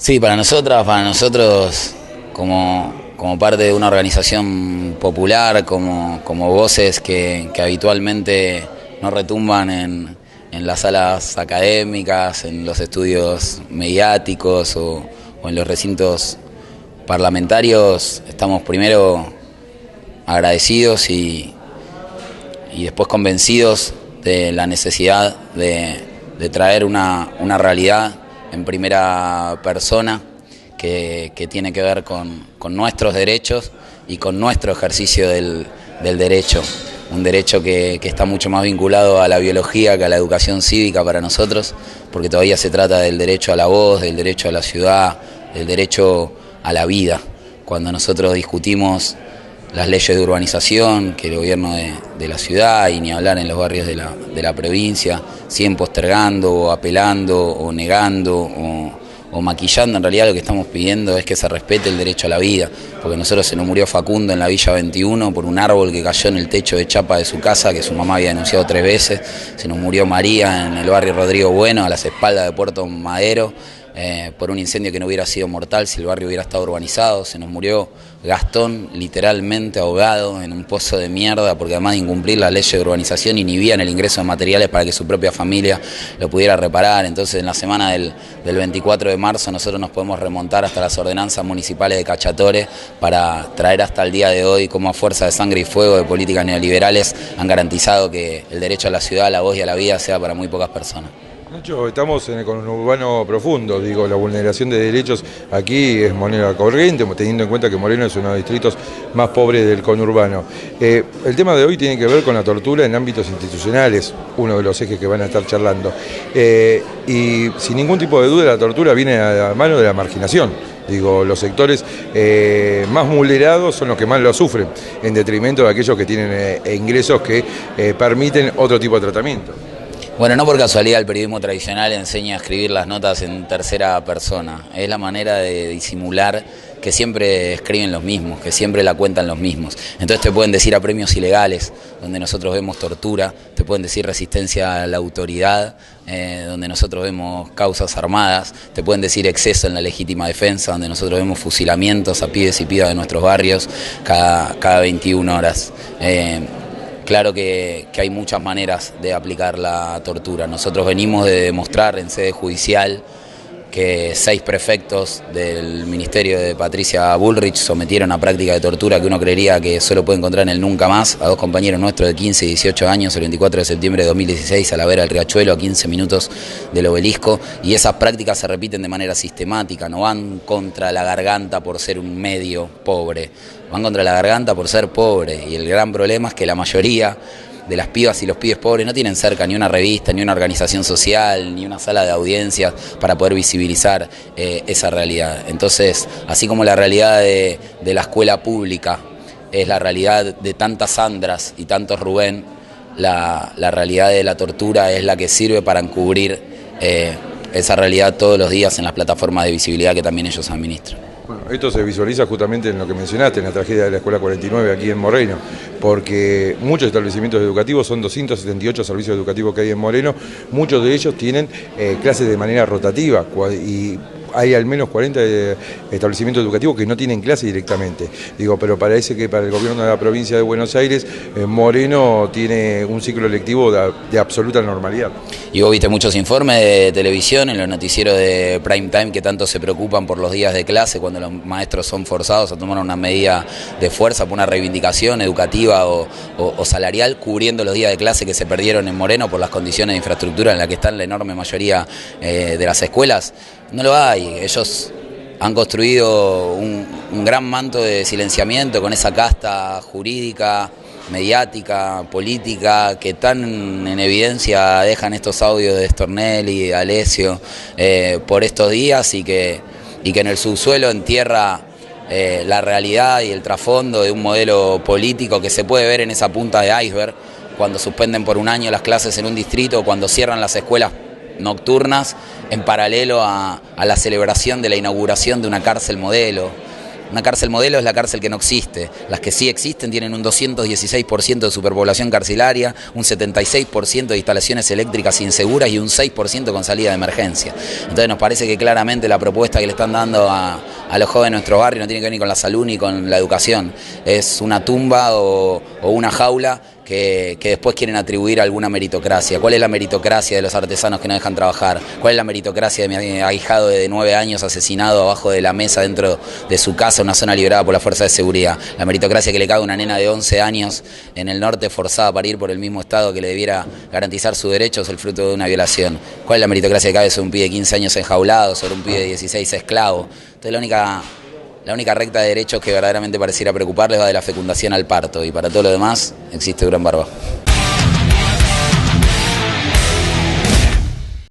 Sí, para nosotros como parte de una organización popular, como voces que habitualmente no retumban en las salas académicas, en los estudios mediáticos o en los recintos parlamentarios, estamos primero agradecidos y después convencidos de la necesidad de traer una realidad en primera persona que tiene que ver con nuestros derechos y con nuestro ejercicio del derecho. Un derecho que está mucho más vinculado a la biología que a la educación cívica para nosotros, porque todavía se trata del derecho a la voz, del derecho a la ciudad, del derecho a la vida. Cuando nosotros discutimos las leyes de urbanización que el gobierno de la ciudad y ni hablar en los barrios de la provincia siguen postergando o apelando o negando o maquillando, en realidad lo que estamos pidiendo es que se respete el derecho a la vida, porque nosotros se nos murió Facundo en la Villa 21 por un árbol que cayó en el techo de chapa de su casa, que su mamá había denunciado 3 veces, se nos murió María en el barrio Rodrigo Bueno, a las espaldas de Puerto Madero, por un incendio que no hubiera sido mortal si el barrio hubiera estado urbanizado. Se nos murió Gastón literalmente ahogado en un pozo de mierda porque además de incumplir las leyes de urbanización inhibían el ingreso de materiales para que su propia familia lo pudiera reparar. Entonces en la semana del 24 de marzo nosotros nos podemos remontar hasta las ordenanzas municipales de Cachatore para traer hasta el día de hoy cómo a fuerza de sangre y fuego de políticas neoliberales han garantizado que el derecho a la ciudad, a la voz y a la vida sea para muy pocas personas. Nacho, estamos en el conurbano profundo, digo, la vulneración de derechos aquí es moneda corriente, teniendo en cuenta que Moreno es uno de los distritos más pobres del conurbano. El tema de hoy tiene que ver con la tortura en ámbitos institucionales, uno de los ejes que van a estar charlando. Y sin ningún tipo de duda la tortura viene a la mano de la marginación. Digo, los sectores más vulnerados son los que más lo sufren, en detrimento de aquellos que tienen ingresos que permiten otro tipo de tratamiento. Bueno, no por casualidad el periodismo tradicional enseña a escribir las notas en tercera persona. Es la manera de disimular que siempre escriben los mismos, que siempre la cuentan los mismos. Entonces te pueden decir apremios ilegales, donde nosotros vemos tortura, te pueden decir resistencia a la autoridad, donde nosotros vemos causas armadas, te pueden decir exceso en la legítima defensa, donde nosotros vemos fusilamientos a pibes y pibas de nuestros barrios cada 21 horas. Claro que hay muchas maneras de aplicar la tortura. Nosotros venimos de demostrar en sede judicial que 6 prefectos del ministerio de Patricia Bullrich sometieron a práctica de tortura que uno creería que solo puede encontrar en el nunca más a 2 compañeros nuestros de 15 y 18 años el 24 de septiembre de 2016 a la vera del Riachuelo, a 15 minutos del Obelisco, y esas prácticas se repiten de manera sistemática, no van contra la garganta por ser un medio pobre, van contra la garganta por ser pobre, y el gran problema es que la mayoría de las pibas y los pibes pobres no tienen cerca ni una revista, ni una organización social, ni una sala de audiencias para poder visibilizar esa realidad. Entonces, así como la realidad de la escuela pública es la realidad de tantas Sandras y tantos Rubén, la realidad de la tortura es la que sirve para encubrir esa realidad todos los días en las plataformas de visibilidad que también ellos administran. Bueno, esto se visualiza justamente en lo que mencionaste, en la tragedia de la Escuela 49 aquí en Moreno, porque muchos establecimientos educativos, son 278 servicios educativos que hay en Moreno, muchos de ellos tienen clases de manera rotativa y hay al menos 40 establecimientos educativos que no tienen clase directamente. Digo, pero parece que para el gobierno de la provincia de Buenos Aires, Moreno tiene un ciclo lectivo de absoluta normalidad. Y vos viste muchos informes de televisión en los noticieros de prime time que tanto se preocupan por los días de clase cuando los maestros son forzados a tomar una medida de fuerza por una reivindicación educativa o salarial, cubriendo los días de clase que se perdieron en Moreno por las condiciones de infraestructura en las que están la enorme mayoría de las escuelas. No lo hay, ellos han construido un gran manto de silenciamiento con esa casta jurídica, mediática, política, que tan en evidencia dejan estos audios de Stornelli y de Alessio por estos días y que en el subsuelo entierra la realidad y el trasfondo de un modelo político que se puede ver en esa punta de iceberg cuando suspenden por un año las clases en un distrito, cuando cierran las escuelas nocturnas en paralelo a la celebración de la inauguración de una cárcel modelo. Una cárcel modelo es la cárcel que no existe. Las que sí existen tienen un 216% de superpoblación carcelaria, un 76% de instalaciones eléctricas inseguras y un 6% con salida de emergencia. Entonces nos parece que claramente la propuesta que le están dando a los jóvenes de nuestro barrio no tiene que ver ni con la salud ni con la educación. Es una tumba o una jaula que después quieren atribuir a alguna meritocracia. ¿Cuál es la meritocracia de los artesanos que no dejan trabajar? ¿Cuál es la meritocracia de mi ahijado de 9 años asesinado abajo de la mesa dentro de su casa, una zona liberada por la fuerza de seguridad? La meritocracia que le cae a una nena de 11 años en el norte forzada a parir por el mismo Estado que le debiera garantizar sus derechos, el fruto de una violación. ¿Cuál es la meritocracia que cae sobre un pibe de 15 años enjaulado, sobre un pibe de 16 esclavo? Entonces la única recta de derechos que verdaderamente pareciera preocuparles va de la fecundación al parto, y para todo lo demás existe Durán Barba.